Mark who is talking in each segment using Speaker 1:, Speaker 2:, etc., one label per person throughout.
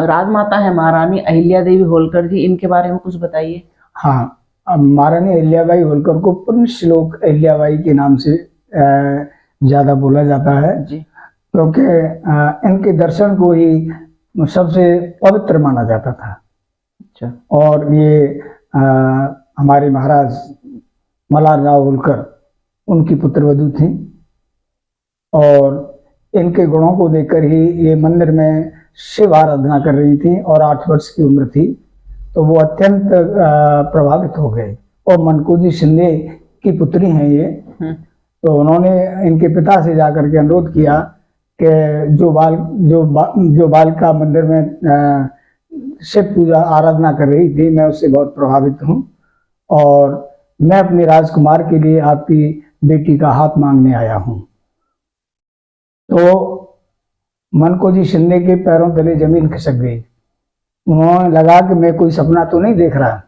Speaker 1: राजमाता है महारानी अहिल्या देवी होलकर जी, इनके बारे में कुछ बताइए।
Speaker 2: हाँ, अब महारानी अहिल्याबाई होलकर को पुण्यश्लोक अहिल्याबाई के नाम से ज़्यादा बोला जाता है
Speaker 1: जी।
Speaker 2: क्योंकि इनके दर्शन को ही सबसे पवित्र माना जाता था।
Speaker 1: अच्छा।
Speaker 2: और ये हमारे महाराज मल्हार राव होलकर उनकी पुत्रवधू थी और इनके गुणों को देखकर ही ये मंदिर में शिव आराधना कर रही थी और 8 वर्ष की उम्र थी, तो वो अत्यंत प्रभावित हो गए। और मनकोजी शिंदे की पुत्री हैं ये, तो उन्होंने इनके पिता से जाकर के अनुरोध किया कि जो बालिका मंदिर में शिव पूजा आराधना कर रही थी, मैं उससे बहुत प्रभावित हूँ और मैं अपने राजकुमार के लिए आपकी बेटी का हाथ मांगने आया हूँ। तो मनकोजी शिंदे के पैरों तले जमीन खिसक गई। उन्होंने लगा कि मैं कोई सपना तो नहीं देख रहा।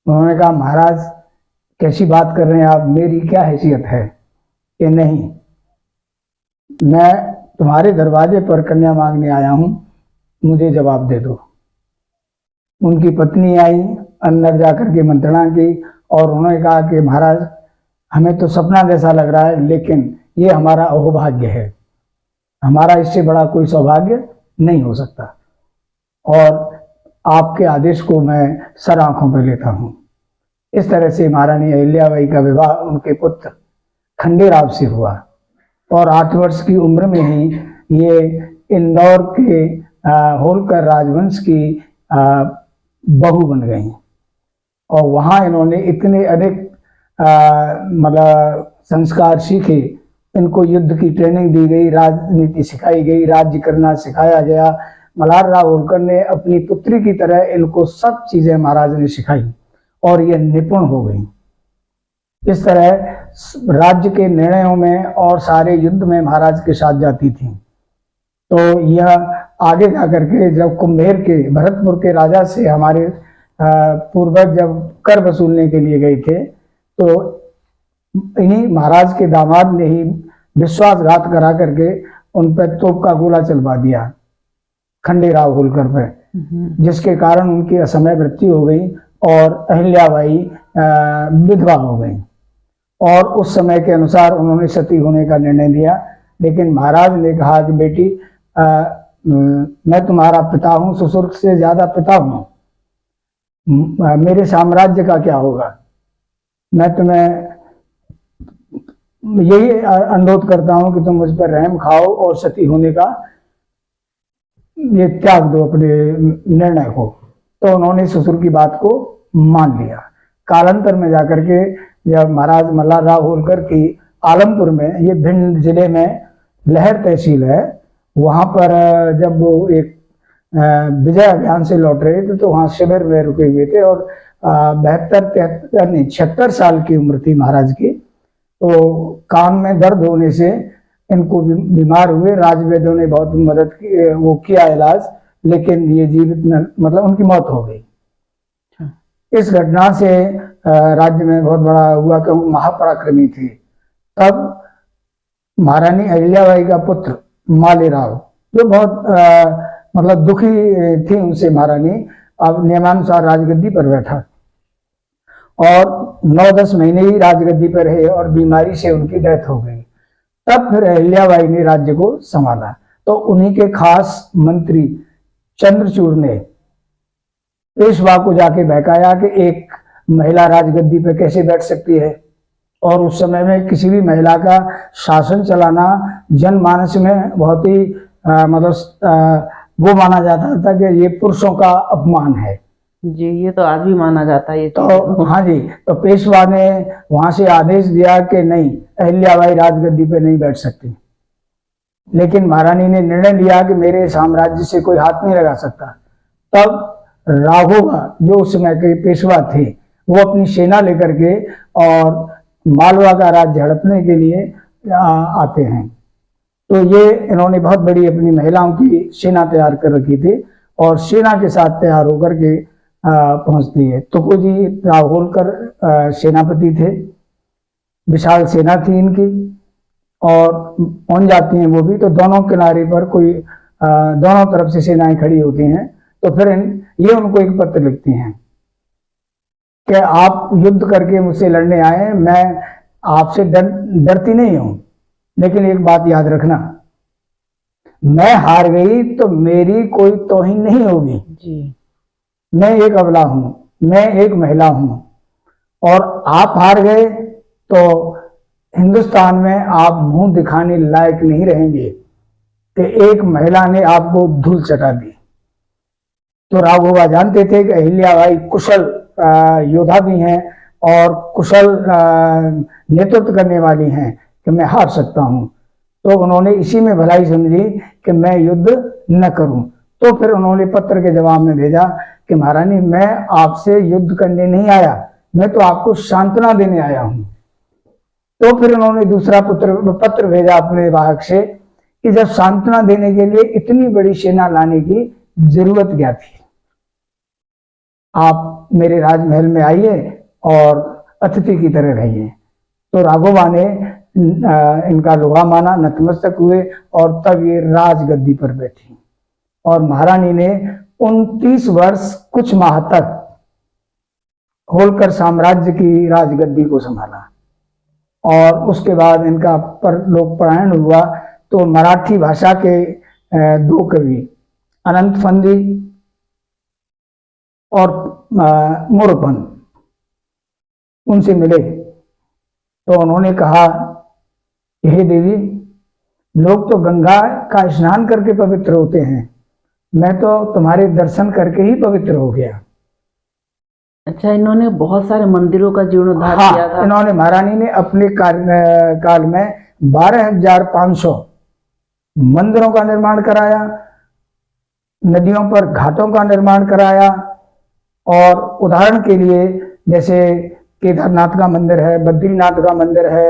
Speaker 2: उन्होंने कहा, महाराज कैसी बात कर रहे हैं आप, मेरी क्या हैसियत है कि नहीं, मैं तुम्हारे दरवाजे पर कन्या मांगने आया हूँ, मुझे जवाब दे दो। उनकी पत्नी आई, अंदर जाकर के मंत्रणा की और उन्होंने कहा कि महाराज हमें तो सपना जैसा लग रहा है, लेकिन ये हमारा अहोभाग्य है, हमारा इससे बड़ा कोई सौभाग्य नहीं हो सकता और आपके आदेश को मैं सर आंखों पर लेता हूँ। इस तरह से महारानी अहिल्याबाई का विवाह उनके पुत्र खंडेराव से हुआ और 8 वर्ष की उम्र में ही ये इंदौर के होलकर राजवंश की बहू बन गई और वहाँ इन्होंने इतने अधिक मतलब संस्कार सीखे, इनको युद्ध की ट्रेनिंग दी गई, राजनीति सिखाई गई, राज्य करना सिखाया गया। मल्हार राव होलकर ने अपनी पुत्री की तरह इनको सब चीजें महाराज ने सिखाई और ये निपुण हो गई। इस तरह राज्य के निर्णयों में और सारे युद्ध में महाराज के साथ जाती थी। तो यह आगे जाकर के जब कुंभेर के भरतपुर के राजा से हमारे पूर्वज जब कर वसूलने के लिए गए थे, तो इन्हीं महाराज के दामाद ने ही विश्वासघात करा करके उन पर तोप का गोला चलवा दिया खंडेराव होलकर पे, जिसके कारण उनकी असमय मृत्यु हो गई और अहिल्याबाई विधवा हो गई। और उस समय के अनुसार उन्होंने सती होने का निर्णय लिया, लेकिन महाराज ने कहा कि बेटी मैं तुम्हारा पिता हूँ, ससुर से ज्यादा पिता हूँ, मेरे साम्राज्य का क्या होगा, मैं तुम्हें यही अनुरोध करता हूं कि तुम मुझ पर रहम खाओ और सती होने का ये त्याग दो अपने निर्णय को। तो उन्होंने ससुर की बात को मान लिया। कालांतर में जाकर के जब महाराज मल्हार राव होलकर की आलमपुर में, ये भिंड जिले में लहर तहसील है, वहां पर जब वो एक विजय अभियान से लौट रहे थे तो वहां शिविर में रुके हुए थे और 76 साल की उम्र थी महाराज की। तो कान में दर्द होने से इनको बीमार हुए, राजवैद्यों ने बहुत मदद की, वो किया इलाज, लेकिन ये जीवित मतलब उनकी मौत हो गई। इस घटना से राज्य में बहुत बड़ा हुआ कि महापराक्रमी थे। तब महारानी अहिल्याबाई का पुत्र मालेराव, जो बहुत मतलब दुखी थी उनसे महारानी, अब नियमानुसार राजगद्दी पर बैठा और 9-10 महीने ही राजगद्दी पर रहे और बीमारी से उनकी डेथ हो गई। तब फिर अहिल्याबाई ने राज्य को संभाला। तो उन्हीं के खास मंत्री चंद्रचूड़ ने पेशवा को जाके बहकाया कि एक महिला राजगद्दी पर कैसे बैठ सकती है, और उस समय में किसी भी महिला का शासन चलाना जनमानस में बहुत ही मतलब वो माना जाता था कि ये पुरुषों का अपमान है
Speaker 1: जी। ये तो आज भी माना जाता है ये
Speaker 2: तो हाँ जी। तो पेशवा ने वहां से आदेश दिया कि नहीं, अहिल्याबाई राजगद्दी पे नहीं बैठ सकती। लेकिन महारानी ने निर्णय लिया कि मेरे साम्राज्य से कोई हाथ नहीं लगा सकता। तब राघोबा, जो उस समय के पेशवा थे, वो अपनी सेना लेकर के और मालवा का राज्य हड़पने के लिए आते हैं। तो ये इन्होंने बहुत बड़ी अपनी महिलाओं की सेना तैयार कर रखी थी और सेना के साथ तैयार होकर के पहुंचती है। तुकोजी राव होलकर सेनापति थे, विशाल सेना थी इनकी और पहुंच जाती हैं वो भी। तो दोनों किनारे पर कोई दोनों तरफ से सेनाएं खड़ी होती हैं, तो फिर ये उनको एक पत्र लिखती हैं कि आप युद्ध करके मुझसे लड़ने आए, मैं आपसे डरती नहीं हूं, लेकिन एक बात याद रखना, मैं हार गई तो मेरी कोई तौहीन नहीं होगी
Speaker 1: जी।
Speaker 2: मैं एक अबला हूं, मैं एक महिला हूं, और आप हार गए तो हिंदुस्तान में आप मुंह दिखाने लायक नहीं रहेंगे कि एक महिला ने आपको धूल चटा दी। तो राघोबा जानते थे कि अहिल्याबाई कुशल योद्धा भी हैं और कुशल नेतृत्व करने वाली हैं कि मैं हार सकता हूं, तो उन्होंने इसी में भलाई समझी कि मैं युद्ध न करूं। तो फिर उन्होंने पत्र के जवाब में भेजा कि महारानी, मैं आपसे युद्ध करने नहीं आया, मैं तो आपको सांत्वना देने आया हूं। तो फिर उन्होंने दूसरा पत्र भेजा अपने वाहक से कि जब सांत्वना देने के लिए इतनी बड़ी सेना लाने की जरूरत क्या थी, आप मेरे राजमहल में आइए और अतिथि की तरह रहिए। तो राघोबा ने इनका लोहा माना, नतमस्तक हुए, और तब ये राजगद्दी पर बैठी और महारानी ने 29 वर्ष कुछ माह तक होलकर साम्राज्य की राजगद्दी को संभाला। और उसके बाद इनका परलोक पलायन हुआ। तो मराठी भाषा के दो कवि अनंत फंदी और मोरपंत उनसे मिले, तो उन्होंने कहा, हे देवी, लोग तो गंगा का स्नान करके पवित्र होते हैं, मैं तो तुम्हारे दर्शन करके ही पवित्र हो गया।
Speaker 1: अच्छा, इन्होंने बहुत सारे मंदिरों का जीर्णोद्धार किया था।
Speaker 2: इन्होंने, महारानी ने अपने काल में 12,500 मंदिरों का निर्माण कराया, नदियों पर घाटों का निर्माण कराया, और उदाहरण के लिए जैसे केदारनाथ का मंदिर है, बद्रीनाथ का मंदिर है,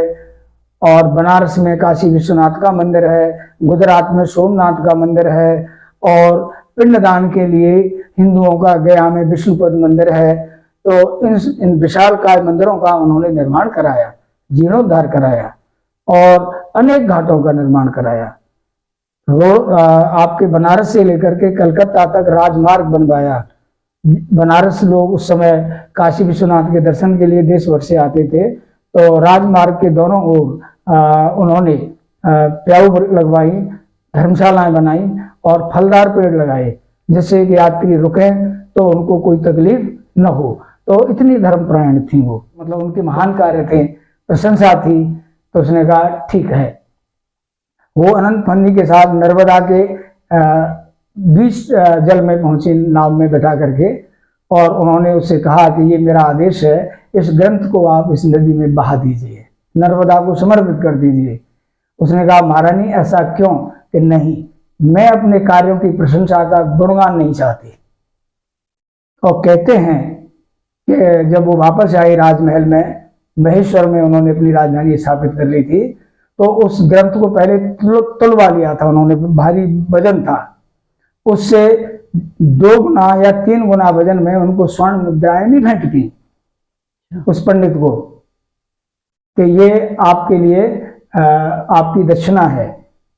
Speaker 2: और बनारस में काशी विश्वनाथ का मंदिर है, गुजरात में सोमनाथ का मंदिर है, और पिंडदान के लिए हिंदुओं का गया में विष्णुपद मंदिर है। तो इन विशालकाय मंदिरों का उन्होंने निर्माण कराया, जीर्णोद्धार कराया, और अनेक घाटों का निर्माण कराया। आपके बनारस से लेकर के कलकत्ता तक राजमार्ग बनवाया। बनारस लोग उस समय काशी विश्वनाथ के दर्शन के लिए देश भर से आते थे, तो राजमार्ग के दोनों ओर उन्होंने प्याऊ लगवाई, धर्मशालाएं बनाई और फलदार पेड़ लगाए, जिससे कि यात्री रुके तो उनको कोई तकलीफ न हो। तो इतनी धर्मपरायण थी वो, मतलब उनके महान कार्य थे, प्रशंसा थी। तो उसने कहा ठीक है। वो अनंत फंदी के साथ नर्मदा के बीच जल में पहुंची नाव में बैठा करके, और उन्होंने उससे कहा कि ये मेरा आदेश है, इस ग्रंथ को आप इस नदी में बहा दीजिए, नर्मदा को समर्पित कर दीजिए। उसने कहा, महारानी ऐसा क्यों? कि नहीं, मैं अपने कार्यों की प्रशंसा का गुणगान नहीं चाहती। और कहते हैं कि जब वो वापस आई राजमहल में, महेश्वर में उन्होंने अपनी राजधानी स्थापित कर ली थी, तो उस ग्रंथ को पहले तुलवा लिया था उन्होंने, भारी वजन था, उससे 2 गुना या 3 गुना वजन में उनको स्वर्ण मुद्राएं भी भेंट की उस पंडित को, कि ये आपके लिए आपकी दक्षिणा है,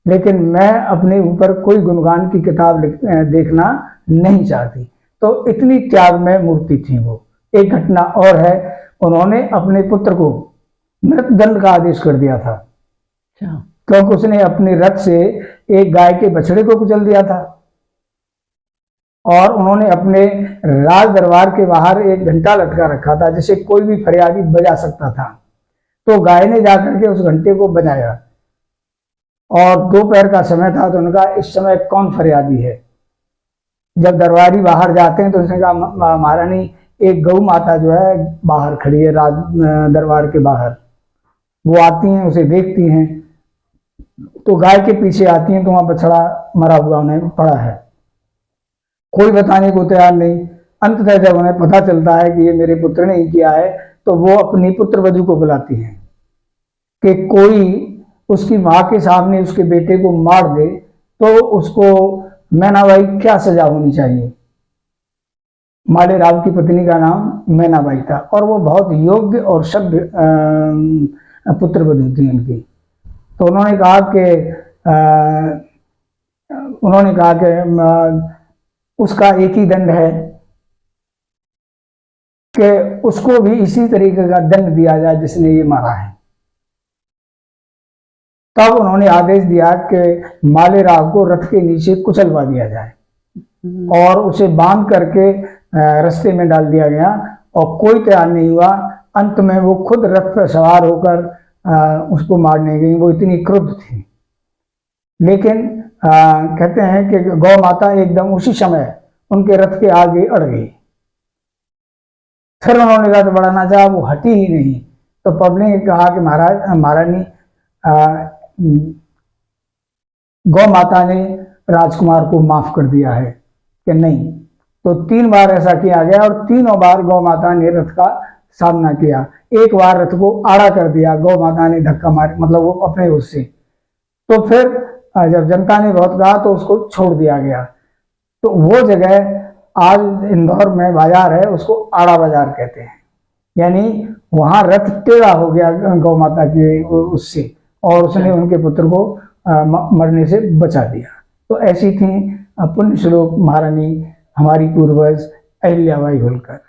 Speaker 2: लेकिन मैं अपने ऊपर कोई गुणगान की किताब देखना नहीं चाहती। तो इतनी त्याग में मूर्ति थी वो। एक घटना और है, उन्होंने अपने पुत्र को मृत्युदंड का आदेश कर दिया था, क्योंकि उसने अपने रथ से एक गाय के बछड़े को कुचल दिया था, और उन्होंने अपने राज दरबार के बाहर एक घंटा लटका रखा था, जिसे कोई भी फरियादी बजा सकता था। तो गाय ने जाकर के उस घंटे को बजाया, और दोपहर का समय था, तो उनका इस समय कौन फरियादी है। जब दरबारी बाहर जाते हैं तो उसने कहा, महारानी, एक गौ माता जो है बाहर खड़ी है, राज दरबार के बाहर। वो आती हैं, उसे देखती हैं, तो गाय के पीछे आती हैं, तो वहां बछड़ा मरा हुआ उन्हें पड़ा है, कोई बताने को तैयार नहीं। अंततः जब उन्हें पता चलता है कि ये मेरे पुत्र ने ही किया है, तो वो अपनी पुत्रवधू को बुलाती हैं कि कोई उसकी माँ के सामने उसके बेटे को मार दे तो उसको मैनाबाई क्या सजा होनी चाहिए। माले राव की पत्नी का नाम मैनाबाई था, और वो बहुत योग्य और सभ्य पुत्रवधू थी उनकी। तो उन्होंने कहा कि उन्होंने कहा कि उसका एक ही दंड है कि उसको भी इसी तरीके का दंड दिया जाए जिसने ये मारा है। तब उन्होंने आदेश दिया कि मालेराव को रथ के नीचे कुचलवा दिया जाए और उसे बांध करके रास्ते में डाल दिया गया और कोई तैयार नहीं हुआ। अंत में वो खुद रथ पर सवार होकर उसको मारने गई। वो इतनी क्रुद्ध थी। लेकिन कहते हैं कि गौ माता एकदम उसी समय उनके रथ के आगे अड़ गई। फिर उन्होंने कहा तो बड़ा नाचा, वो हटी ही नहीं। तो पब्लिक ने कहा कि महारानी गौ माता ने राजकुमार को माफ कर दिया है कि नहीं। तो 3 बार ऐसा किया गया और तीनों बार गौ माता ने रथ का सामना किया। एक बार रथ को आड़ा कर दिया, गौ माता ने धक्का मार, मतलब वो अपने उससे। तो फिर जब जनता ने बहुत कहा तो उसको छोड़ दिया गया। तो वो जगह आज इंदौर में बाजार है, उसको आड़ा बाजार कहते हैं। यानी वहां रथ टेढ़ा हो गया गौ माता के उससे, और उसने उनके पुत्र को मरने से बचा दिया। तो ऐसी थी पुण्य श्लोक महारानी हमारी पूर्वज अहिल्याबाई होलकर।